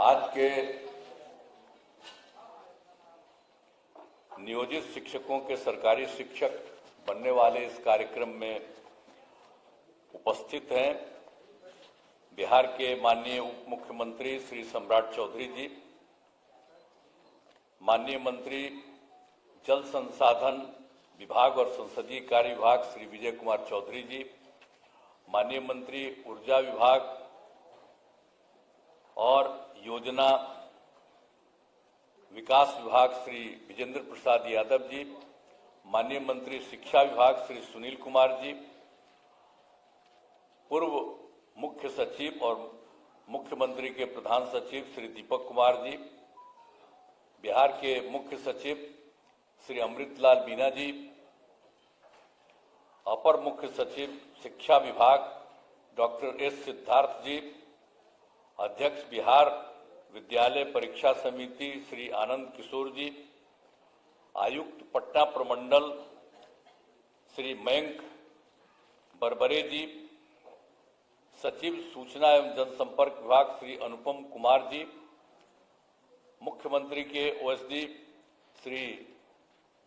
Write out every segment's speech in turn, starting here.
आज के नियोजित शिक्षकों के सरकारी शिक्षक बनने वाले इस कार्यक्रम में उपस्थित हैं बिहार के माननीय उप मुख्यमंत्री श्री सम्राट चौधरी जी, माननीय मंत्री जल संसाधन विभाग और संसदीय कार्य विभाग श्री विजय कुमार चौधरी जी, माननीय मंत्री ऊर्जा विभाग और योजना विकास विभाग श्री विजेंद्र प्रसाद यादव जी, माननीय मंत्री शिक्षा विभाग श्री सुनील कुमार जी, पूर्व मुख्य सचिव और मुख्यमंत्री के प्रधान सचिव श्री दीपक कुमार जी, बिहार के मुख्य सचिव श्री अमृतलाल मीना जी, अपर मुख्य सचिव शिक्षा विभाग डॉक्टर एस सिद्धार्थ जी, अध्यक्ष बिहार विद्यालय परीक्षा समिति श्री आनंद किशोर जी, आयुक्त पटना प्रमंडल श्री मयंक बरबरे जी, सचिव सूचना एवं जनसंपर्क विभाग श्री अनुपम कुमार जी, मुख्यमंत्री के ओएसडी श्री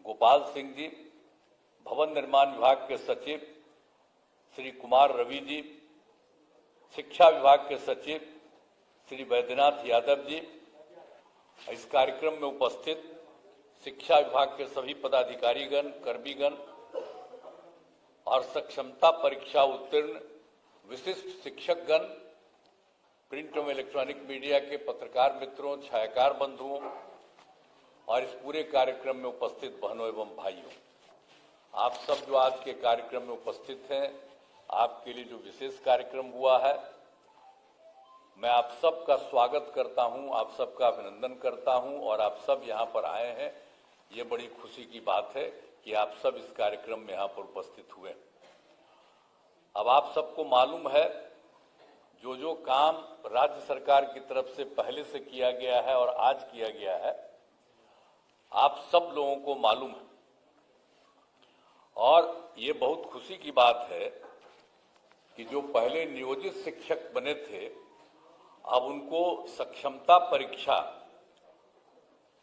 गोपाल सिंह जी, भवन निर्माण विभाग के सचिव श्री कुमार रवि जी, शिक्षा विभाग के सचिव श्री वैद्यनाथ यादव जी, इस कार्यक्रम में उपस्थित शिक्षा विभाग के सभी पदाधिकारीगण, कर्मीगण और सक्षमता परीक्षा उत्तीर्ण विशिष्ट शिक्षकगण, प्रिंट एवं इलेक्ट्रॉनिक मीडिया के पत्रकार मित्रों, छायाकार बंधुओं और इस पूरे कार्यक्रम में उपस्थित बहनों एवं भाइयों, आप सब जो आज के कार्यक्रम में उपस्थित हैं, आपके लिए जो विशेष कार्यक्रम हुआ है, मैं आप सबका स्वागत करता हूं, आप सबका अभिनंदन करता हूं और आप सब यहां पर आए हैं। ये बड़ी खुशी की बात है कि आप सब इस कार्यक्रम में यहां पर उपस्थित हुए। अब आप सबको मालूम है जो जो काम राज्य सरकार की तरफ से पहले से किया गया है और आज किया गया है, आप सब लोगों को मालूम है और ये बहुत खुशी की बात है कि जो पहले नियोजित शिक्षक बने थे, अब उनको सक्षमता परीक्षा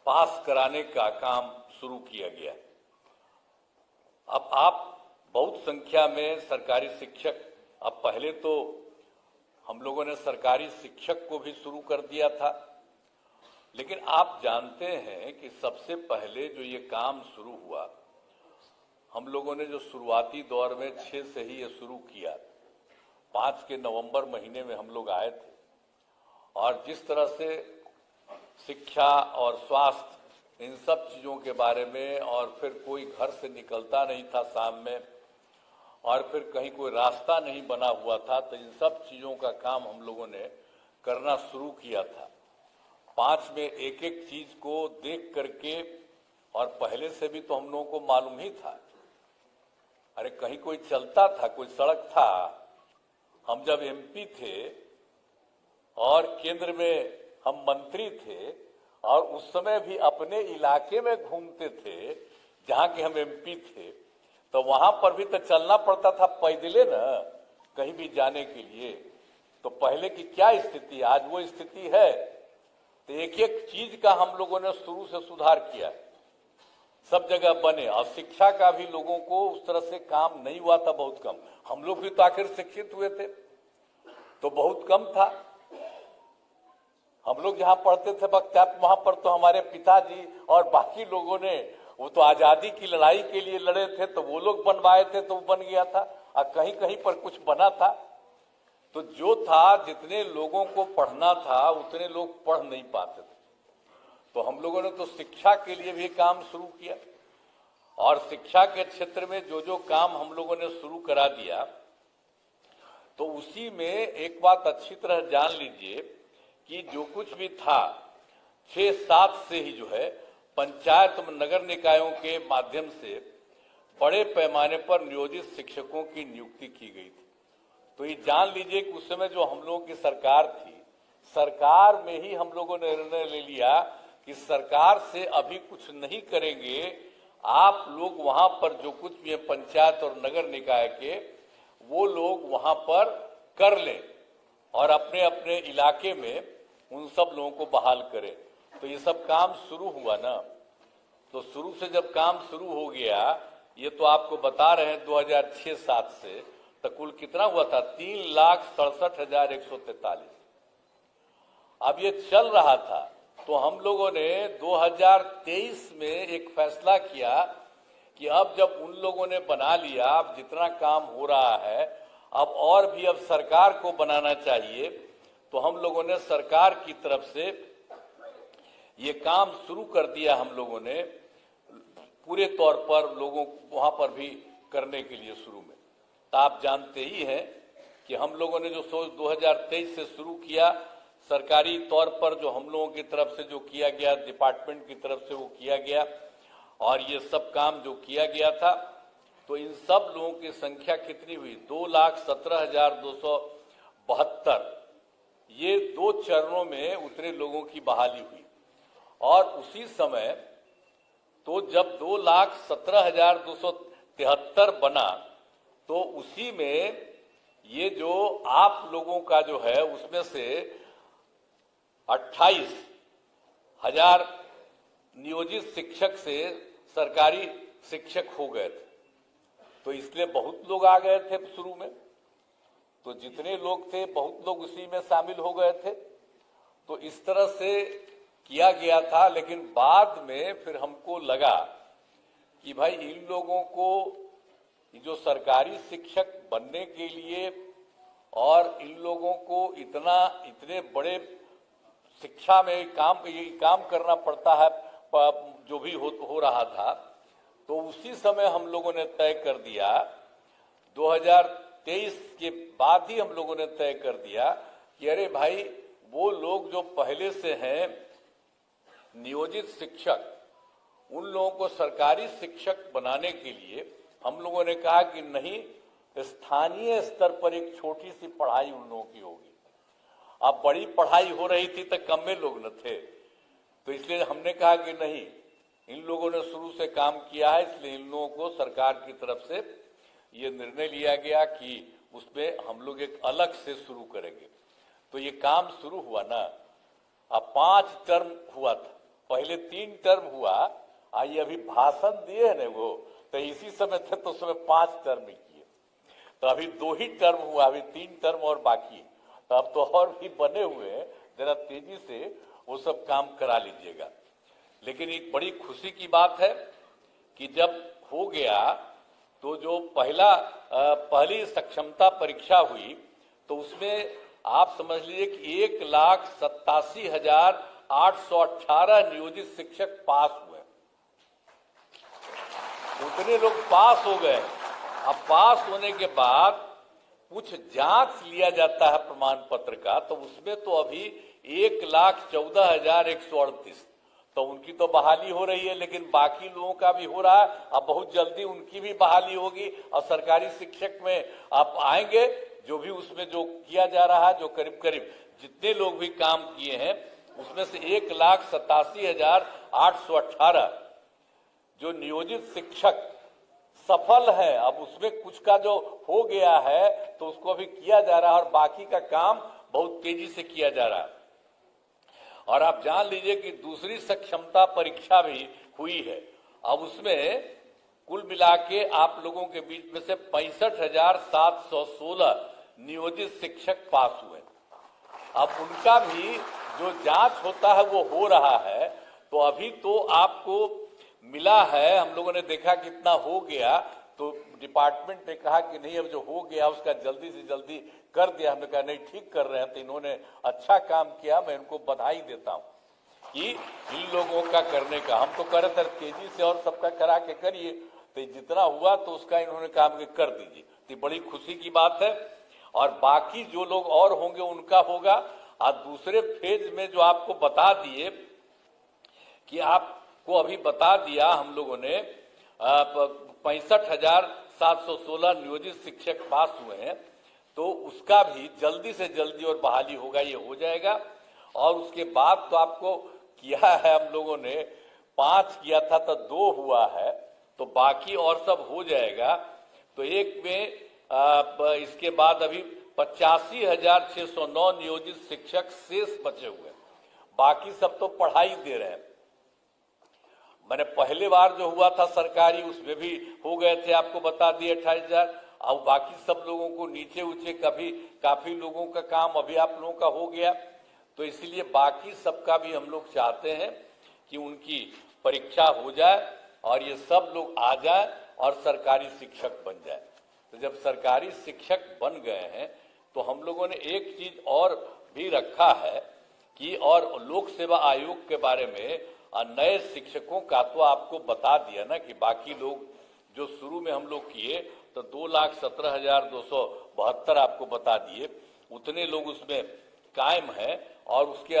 पास कराने का काम शुरू किया गया। अब आप बहुत संख्या में सरकारी शिक्षक, अब पहले तो हम लोगों ने सरकारी शिक्षक को भी शुरू कर दिया था, लेकिन आप जानते हैं कि सबसे पहले जो ये काम शुरू हुआ, हम लोगों ने जो शुरुआती दौर में 6 से ही ये शुरू किया। 5 के नवंबर महीने में हम लोग आए थे और जिस तरह से शिक्षा और स्वास्थ्य इन सब चीज़ों के बारे में, और फिर कोई घर से निकलता नहीं था शाम में, और फिर कहीं कोई रास्ता नहीं बना हुआ था, तो इन सब चीज़ों का काम हम लोगों ने करना शुरू किया था। 5 में एक एक चीज़ को देख करके, और पहले से भी तो हम लोगों को मालूम ही था, अरे कहीं कोई चलता था, कोई सड़क था। हम जब एमपी थे और केंद्र में हम मंत्री थे और उस समय भी अपने इलाके में घूमते थे जहां के हम एमपी थे, तो वहां पर भी तो चलना पड़ता था पैदले ना, कहीं भी जाने के लिए। तो पहले की क्या स्थिति, आज वो स्थिति है। तो एक एक चीज का हम लोगों ने शुरू से सुधार किया, सब जगह बने। और शिक्षा का भी लोगों को उस तरह से काम नहीं हुआ था, बहुत कम। हम लोग भी तो आखिर शिक्षित हुए थे, तो बहुत कम था। हम लोग जहाँ पढ़ते थे बख्तियार, वहां पर तो हमारे पिताजी और बाकी लोगों ने, वो तो आजादी की लड़ाई के लिए लड़े थे, तो वो लोग बनवाए थे, तो वो बन गया था। और कहीं कहीं पर कुछ बना था। तो जो था, जितने लोगों को पढ़ना था उतने लोग पढ़ नहीं पाते थे, तो हम लोगों ने तो शिक्षा के लिए भी काम शुरू किया। और शिक्षा के क्षेत्र में जो जो काम हम लोगों ने शुरू करा दिया, तो उसी में एक बात अच्छी तरह जान लीजिए कि जो कुछ भी था 6-7 से ही जो है पंचायत नगर निकायों के माध्यम से बड़े पैमाने पर नियोजित शिक्षकों की नियुक्ति की गई थी। तो ये जान लीजिए कि उस समय जो हम लोगों की सरकार थी, सरकार में ही हम लोगों ने निर्णय ले लिया कि सरकार से अभी कुछ नहीं करेंगे, आप लोग वहां पर जो कुछ भी है पंचायत और नगर निकाय के, वो लोग वहां पर कर लें और अपने अपने इलाके में उन सब लोगों को बहाल करें। तो ये सब काम शुरू हुआ ना, तो शुरू से जब काम शुरू हो गया, ये तो आपको बता रहे हैं 2006-07 से, तो कुल कितना हुआ था? 3,67,143। अब ये चल रहा था, तो हम लोगों ने 2023 में एक फैसला किया कि अब जब उन लोगों ने बना लिया, अब जितना काम हो रहा है अब और भी अब सरकार को बनाना चाहिए, तो हम लोगों ने सरकार की तरफ से ये काम शुरू कर दिया। हम लोगों ने पूरे तौर पर लोगों को वहां पर भी करने के लिए शुरू में, तो आप जानते ही हैं कि हम लोगों ने जो सोच 2023 से शुरू किया, सरकारी तौर पर जो हम लोगों की तरफ से जो किया गया, डिपार्टमेंट की तरफ से वो किया गया, और ये सब काम जो किया गया था, तो इन सब लोगों की संख्या कितनी हुई? 2,17,272। ये 2 चरणों में उतरे लोगों की बहाली हुई। और उसी समय तो जब 2,17,273 बना, तो उसी में ये जो आप लोगों का जो है, उसमें से 28,000 नियोजित शिक्षक से सरकारी शिक्षक हो गए थे। तो इसलिए बहुत लोग आ गए थे शुरू में, तो जितने लोग थे बहुत लोग उसी में शामिल हो गए थे। तो इस तरह से किया गया था। लेकिन बाद में फिर हमको लगा कि भाई इन लोगों को जो सरकारी शिक्षक बनने के लिए और इन लोगों को इतने बड़े शिक्षा में काम करना पड़ता है, जो भी हो रहा था, तो उसी समय हम लोगों ने तय कर दिया, 2023 के बाद ही हम लोगों ने तय कर दिया कि अरे भाई वो लोग जो पहले से हैं नियोजित शिक्षक, उन लोगों को सरकारी शिक्षक बनाने के लिए हम लोगों ने कहा कि नहीं, स्थानीय स्तर पर एक छोटी सी पढ़ाई उन लोगों की होगी। अब बड़ी पढ़ाई हो रही थी तो कम में लोग न थे, तो इसलिए हमने कहा कि नहीं, इन लोगों ने शुरू से काम किया है, इसलिए इन लोगों को सरकार की तरफ से ये निर्णय लिया गया कि उसमें हम लोग एक अलग से शुरू करेंगे। तो ये काम शुरू हुआ ना, अब 5 टर्म हुआ था, पहले 3 टर्म हुआ, ये अभी भाषण दिए है ना वो, तो इसी समय थे तो उसमें 5 टर्म किए, तो अभी 2 ही टर्म हुआ, अभी 3 टर्म और बाकी है। तो अब तो और भी बने हुए हैं, जरा तेजी से वो सब काम करा लीजिएगा। लेकिन एक बड़ी खुशी की बात है कि जब हो गया तो जो पहली सक्षमता परीक्षा हुई, तो उसमें आप समझ लीजिए कि 1,87,818 नियोजित शिक्षक पास हुए। उतने लोग पास हो गए। अब पास होने के बाद कुछ जांच लिया जाता है प्रमाण पत्र का, तो उसमें तो अभी 1,14,138, तो उनकी तो बहाली हो रही है, लेकिन बाकी लोगों का भी हो रहा है। अब बहुत जल्दी उनकी भी बहाली होगी और सरकारी शिक्षक में आप आएंगे, जो भी उसमें जो किया जा रहा है, जो करीब करीब जितने लोग भी काम किए हैं, उसमें से 1,87,818 जो नियोजित शिक्षक सफल है। अब उसमें कुछ का जो हो गया है तो उसको अभी किया जा रहा है, और बाकी का काम बहुत तेजी से किया जा रहा है। और आप जान लीजिए कि दूसरी सक्षमता परीक्षा भी हुई है। अब उसमें कुल मिला के आप लोगों के बीच में से 65,716 नियोजित शिक्षक पास हुए। अब उनका भी जो जांच होता है वो हो रहा है। तो अभी तो आपको मिला है, हम लोगों ने देखा कितना हो गया, तो डिपार्टमेंट ने कहा कि नहीं, अब जो हो गया उसका जल्दी से जल्दी कर दिया। हमने कहा नहीं, ठीक कर रहे हैं, तो इन्होंने अच्छा काम किया, मैं इनको बधाई देता हूं कि इन लोगों का करने का। हम तो कर रहे थे तेजी से और सबका करा के करिए, तो जितना हुआ तो उसका इन्होंने काम के कर दीजिए, तो बड़ी खुशी की बात है। और बाकी जो लोग और होंगे उनका होगा। और दूसरे फेज में जो आपको बता दिए कि आपको अभी बता दिया हम लोगों ने 65,716 नियोजित शिक्षक पास हुए हैं, तो उसका भी जल्दी से जल्दी और बहाली होगा, ये हो जाएगा। और उसके बाद तो आपको किया है हम लोगों ने 5 किया था तो 2 हुआ है, तो बाकी और सब हो जाएगा। तो एक में इसके बाद अभी 85,609 नियोजित शिक्षक शेष बचे हुए हैं। बाकी सब तो पढ़ाई दे रहे हैं। मैंने पहले बार जो हुआ था सरकारी, उसमें भी हो गए थे, आपको बता दिए 28,000। अब बाकी सब लोगों को नीचे ऊंचे काफी लोगों का काम अभी आप लोगों का हो गया। तो इसलिए बाकी सबका भी हम लोग चाहते हैं कि उनकी परीक्षा हो जाए और ये सब लोग आ जाए और सरकारी शिक्षक बन जाए। तो जब सरकारी शिक्षक बन गए हैं तो हम लोगों ने एक चीज और भी रखा है कि, और लोक सेवा आयोग के बारे में नए शिक्षकों का तो आपको बता दिया ना कि बाकी लोग जो शुरू में हम लोग किए तो 2,17,272 आपको बता दिए, उतने लोग उसमें कायम है। और उसके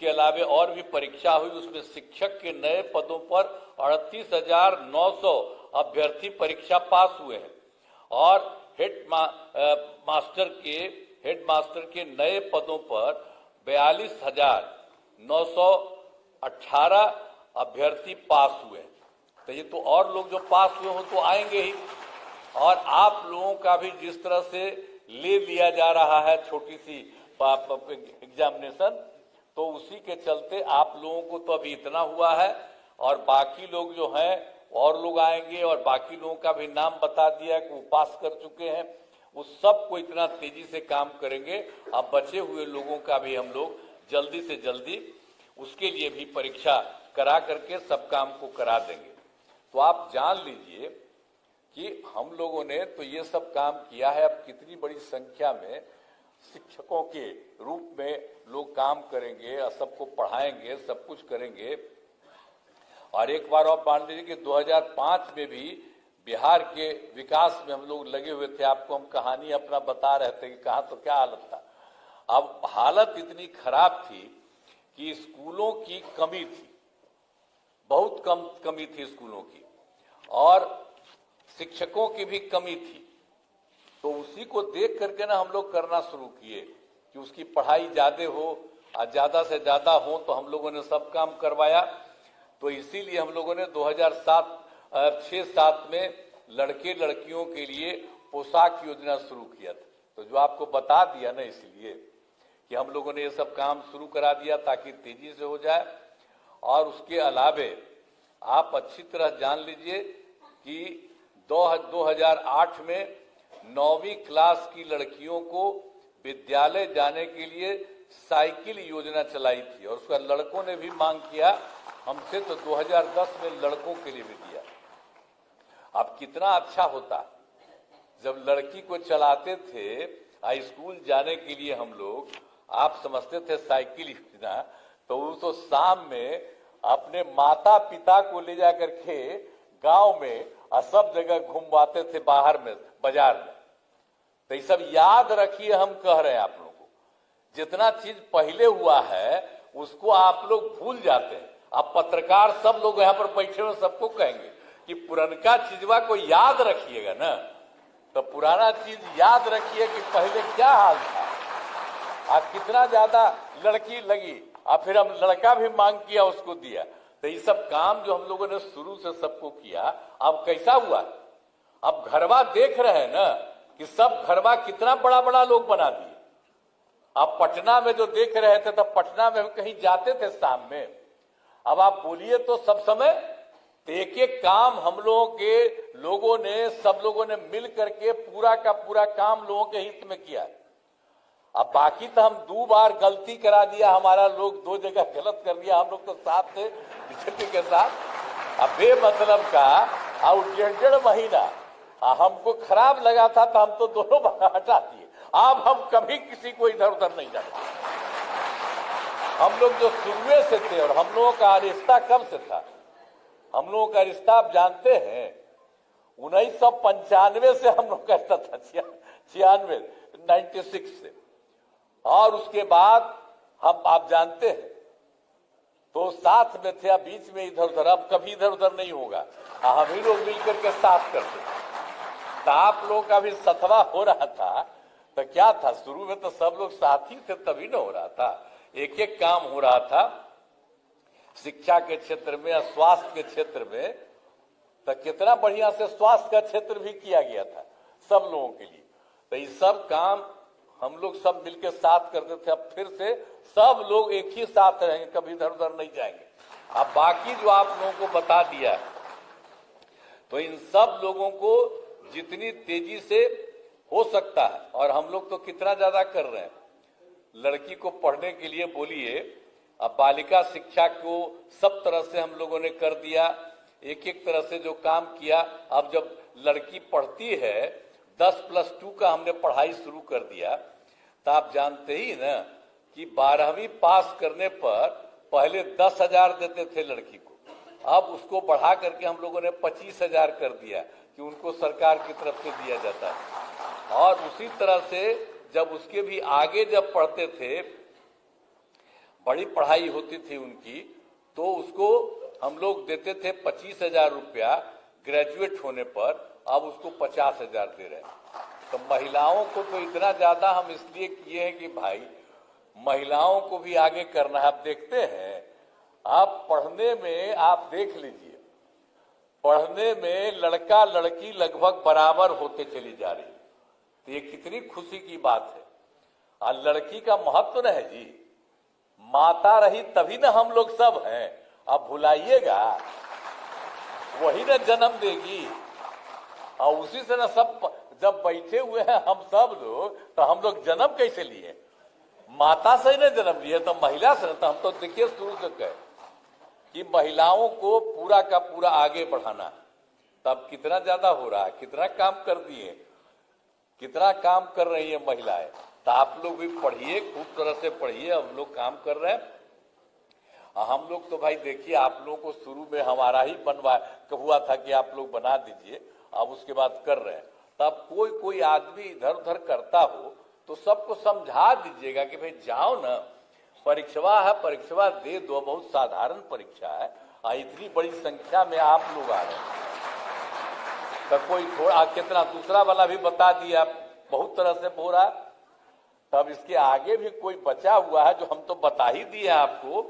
अलावे और भी परीक्षा हुई, उसमें शिक्षक के नए पदों पर 38,900 अभ्यर्थी परीक्षा पास हुए हैं और हेड मास्टर के नए पदों पर 42,918 अभ्यर्थी पास हुए हैं। तो ये तो और लोग जो पास हुए हो तो आएंगे ही। और आप लोगों का भी जिस तरह से ले लिया जा रहा है छोटी सी एग्जामिनेशन, तो उसी के चलते आप लोगों को तो अभी इतना हुआ है और बाकी लोग जो हैं और लोग आएंगे और बाकी लोगों का भी नाम बता दिया कि वो पास कर चुके हैं। उस सबको इतना तेजी से काम करेंगे। अब बचे हुए लोगों का भी हम लोग जल्दी से जल्दी उसके लिए भी परीक्षा करा करके सब काम को करा देंगे। तो आप जान लीजिए कि हम लोगों ने तो ये सब काम किया है। अब कितनी बड़ी संख्या में शिक्षकों के रूप में लोग काम करेंगे और सबको पढ़ाएंगे, सब कुछ करेंगे। और एक बार और मान लीजिए कि 2005 में भी बिहार के विकास में हम लोग लगे हुए थे। आपको हम कहानी अपना बता रहे थे कि कहाँ तो क्या हालत था। अब हालत इतनी खराब थी कि स्कूलों की कमी थी, बहुत कम कमी थी स्कूलों की, और शिक्षकों की भी कमी थी। तो उसी को देख करके ना हम लोग करना शुरू किए कि उसकी पढ़ाई ज्यादा हो और ज्यादा से ज्यादा हो, तो हम लोगों ने सब काम करवाया। तो इसीलिए हम लोगों ने 2006-07 में लड़के लड़कियों के लिए पोशाक योजना शुरू किया था। तो जो आपको बता दिया ना, इसलिए कि हम लोगों ने ये सब काम शुरू करा दिया ताकि तेजी से हो जाए। और उसके अलावे आप अच्छी तरह जान लीजिए कि 2008 में 9वीं क्लास की लड़कियों को विद्यालय जाने के लिए साइकिल योजना चलाई थी और उसका लड़कों ने भी मांग किया हमसे, तो 2010 में लड़कों के लिए भी दिया। अब कितना अच्छा होता जब लड़की को चलाते थे स्कूल जाने के लिए हम लोग, आप समझते थे साइकिल योजना, तो वो तो शाम में अपने माता पिता को ले जाकर के गांव में और सब जगह घुमवाते थे बाहर में, बाजार में। तो ये सब याद रखिए, हम कह रहे हैं आप लोगों को, जितना चीज पहले हुआ है उसको आप लोग भूल जाते हैं। अब पत्रकार सब लोग यहाँ पर बैठे हुए सबको कहेंगे कि पुरनका चीजवा को याद रखिएगा ना, तो पुराना चीज याद रखिए कि पहले क्या हाल था, आज कितना ज्यादा लड़की लगी और फिर हम लड़का भी मांग किया उसको दिया। तो ये सब काम जो हम लोगों ने शुरू से सबको किया, अब कैसा हुआ, अब घरवा देख रहे हैं ना कि सब घरवा कितना बड़ा बड़ा लोग बना दिए। अब पटना में जो देख रहे थे, तब पटना में कहीं जाते थे शाम में, अब आप बोलिए तो सब समय एक एक काम हम लोगों ने सब लोगों ने मिल करके पूरा का पूरा काम लोगों के हित में किया। अब बाकी तो हम 2 बार गलती करा दिया, हमारा लोग 2 जगह गलत कर दिया, हम लोग तो साथ थे बीजेपी के साथ। अब बेमतलब का और 1.5 महीना हमको खराब लगा था तो हम तो दोनों बार हटा दिए। अब हम कभी किसी को इधर उधर नहीं जाते। हम लोग जो शुरू से थे, और हम लोगों का रिश्ता कब से था, हम लोगों का रिश्ता आप जानते हैं 1995 से हम लोग का रिश्ता था, 96 से। और उसके बाद हम आप जानते हैं तो साथ में थे, बीच में इधर उधर, अब कभी इधर उधर नहीं होगा, हम ही लोग मिलकर के साथ करते थे। तो आप लोगों का भी सतवा हो रहा था, तो क्या था, शुरू में तो सब लोग साथी थे तभी न हो रहा था, एक एक काम हो रहा था शिक्षा के क्षेत्र में या स्वास्थ्य के क्षेत्र में। तो कितना बढ़िया से स्वास्थ्य का क्षेत्र भी किया गया था सब लोगों के लिए। तो ये सब काम हम लोग सब मिलकर साथ करते थे, अब फिर से सब लोग एक ही साथ रहेंगे, कभी इधर उधर नहीं जाएंगे। अब बाकी जो आप लोगों को बता दिया, तो इन सब लोगों को जितनी तेजी से हो सकता है, और हम लोग तो कितना ज्यादा कर रहे हैं, लड़की को पढ़ने के लिए बोलिए, अब बालिका शिक्षा को सब तरह से हम लोगों ने कर दिया, एक एक तरह से जो काम किया। अब जब लड़की पढ़ती है 10+2 का हमने पढ़ाई शुरू कर दिया, तो आप जानते ही ना कि 12वीं पास करने पर पहले 10,000 देते थे लड़की को, अब उसको बढ़ा करके हम लोगों ने 25,000 कर दिया कि उनको सरकार की तरफ से दिया जाता है। और उसी तरह से जब उसके भी आगे जब पढ़ते थे, बड़ी पढ़ाई होती थी उनकी, तो उसको हम लोग देते थे 25,000 रुपया ग्रेजुएट होने पर, अब उसको 50,000 दे रहे हैं। तो महिलाओं को तो इतना ज्यादा हम इसलिए किए हैं कि भाई महिलाओं को भी आगे करना है। आप देखते हैं, आप पढ़ने में आप देख लीजिए, पढ़ने में लड़का लड़की लगभग बराबर होते चली जा रही, तो ये कितनी खुशी की बात है। और लड़की का महत्व न है जी, माता रही तभी ना हम लोग सब हैं। अब भुलाइएगा, वही ना जन्म देगी, और उसी से ना सब जब बैठे हुए हैं हम सब लोग, तो हम लोग जन्म कैसे लिए? माता से ही ना जन्म लिए, तो महिला से। तो हम तो देखिए शुरू से कहे कि महिलाओं को पूरा का पूरा आगे बढ़ाना, तब कितना ज्यादा हो रहा है, कितना काम कर दिए, कितना काम कर रही है महिलाएं। तो आप लोग भी पढ़िए, खूब तरह से पढ़िए, हम लोग काम कर रहे हैं। हम लोग तो भाई देखिए, आप लोगों को शुरू में हमारा ही हुआ था कि आप लोग बना दीजिए, अब उसके बाद कर रहे हैं। तब कोई आदमी इधर उधर करता हो तो सबको समझा दीजिएगा कि भाई जाओ ना, परीक्षा है, परीक्षा दे दो, बहुत साधारण परीक्षा है, इतनी बड़ी संख्या में आप लोग आ रहे हैं। तो कोई थोड़ा कितना दूसरा वाला भी बता दिया, बहुत तरह से हो रहा। तब इसके आगे भी कोई बचा हुआ है जो हम तो बता ही दिए आपको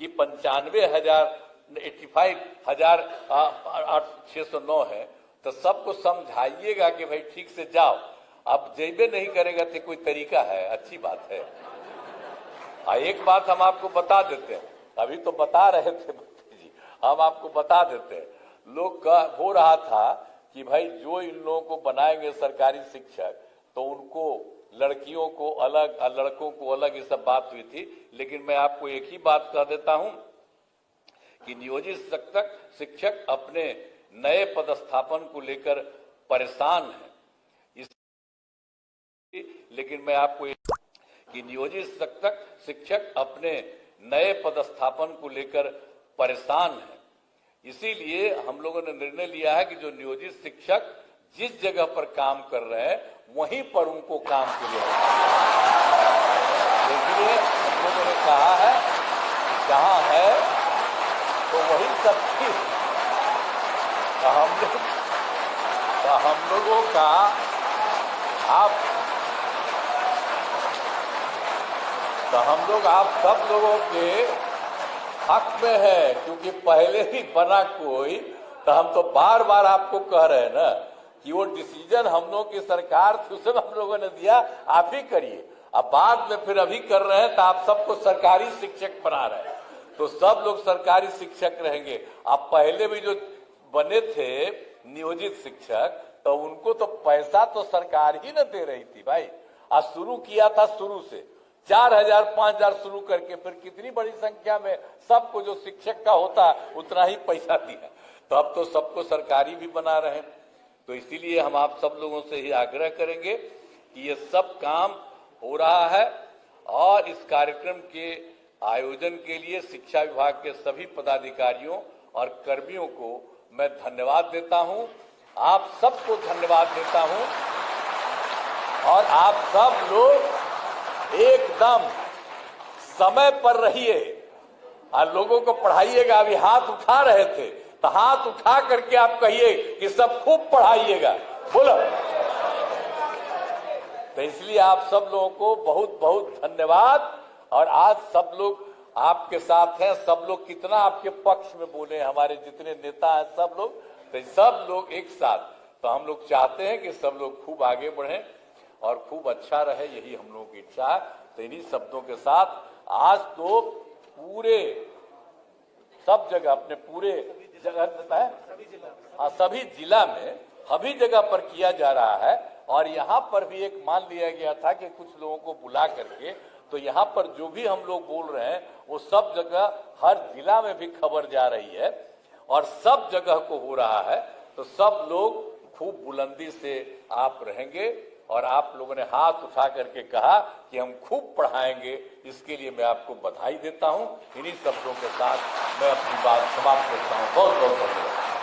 कि 95,609 है। तो सबको समझाइएगा कि भाई ठीक से जाओ। अब जेबे नहीं करेगा तो कोई तरीका है? अच्छी बात है। एक बात हम आपको बता देते हैं, अभी तो बता रहे थे जी, हम आपको बता देते हैं। लोग का हो रहा था कि भाई जो इन लोगों को बनाएंगे सरकारी शिक्षक, तो उनको लड़कियों को अलग और लड़कों को अलग, ये सब बात हुई थी। लेकिन मैं आपको एक ही बात कह देता हूं कि नियोजित शिक्षक अपने नए पदस्थापन को लेकर परेशान है। लेकिन मैं आपको कि नियोजित शिक्षक अपने नए पदस्थापन को लेकर परेशान है। इसीलिए हम लोगों ने निर्णय लिया है कि जो नियोजित शिक्षक जिस जगह पर काम कर रहे हैं वहीं पर उनको काम के लिए, इसलिए हम लोगों ने कहा है जहां है तो वही सब ठीक। तो हम लोगों का हम लोग आप सब लोगों के हक में है, क्योंकि पहले ही बना कोई, तो हम तो बार बार आपको कह रहे हैं ना कि वो डिसीजन हम लोगों की सरकार थी, उसे हम लोगों ने दिया, आप ही करिए। अब बाद में फिर अभी कर रहे हैं तो आप सबको सरकारी शिक्षक बना रहे हैं, तो सब लोग सरकारी शिक्षक रहेंगे। अब पहले भी जो बने थे नियोजित शिक्षक, तो उनको तो पैसा तो सरकार ही न दे रही थी भाई। आज शुरू किया था, शुरू से 4,000 5,000 शुरू करके फिर कितनी बड़ी संख्या में सबको जो शिक्षक का होता उतना ही पैसा दिया। तो अब तो सबको सरकारी भी बना रहे हैं। तो इसीलिए हम आप सब लोगों से ही आग्रह करेंगे कि ये सब काम हो रहा है, और इस कार्यक्रम के आयोजन के लिए शिक्षा विभाग के सभी पदाधिकारियों और कर्मियों को मैं धन्यवाद देता हूं। आप सबको धन्यवाद देता हूं, और आप सब लोग एकदम समय पर रहिए और लोगों को पढ़ाइएगा। अभी हाथ उठा रहे थे, तो हाथ उठा करके आप कहिए कि सब खूब पढ़ाइएगा, बोलो। तो इसलिए आप सब लोगों को बहुत बहुत धन्यवाद। और आज सब लोग आपके साथ हैं, सब लोग कितना आपके पक्ष में बोले, हमारे जितने नेता हैं सब लोग, तो सब लोग एक साथ। तो हम लोग चाहते हैं कि सब लोग खूब आगे बढ़ें, और खूब अच्छा रहे, यही हम लोगों की इच्छा है। तो इन्हीं शब्दों के साथ आज तो पूरे सब जगह अपने पूरे जगह है सभी जिला में सभी जगह पर किया जा रहा है। और यहाँ पर भी एक मान लिया गया था कि कुछ लोगों को बुला करके, तो यहाँ पर जो भी हम लोग बोल रहे हैं वो सब जगह हर जिला में भी खबर जा रही है और सब जगह को हो रहा है। तो सब लोग खूब बुलंदी से आप रहेंगे और आप लोगों ने हाथ उठा करके कहा कि हम खूब पढ़ाएंगे, इसके लिए मैं आपको बधाई देता हूं। इन्हीं शब्दों के साथ मैं अपनी बात समाप्त करता हूं। बहुत बहुत धन्यवाद।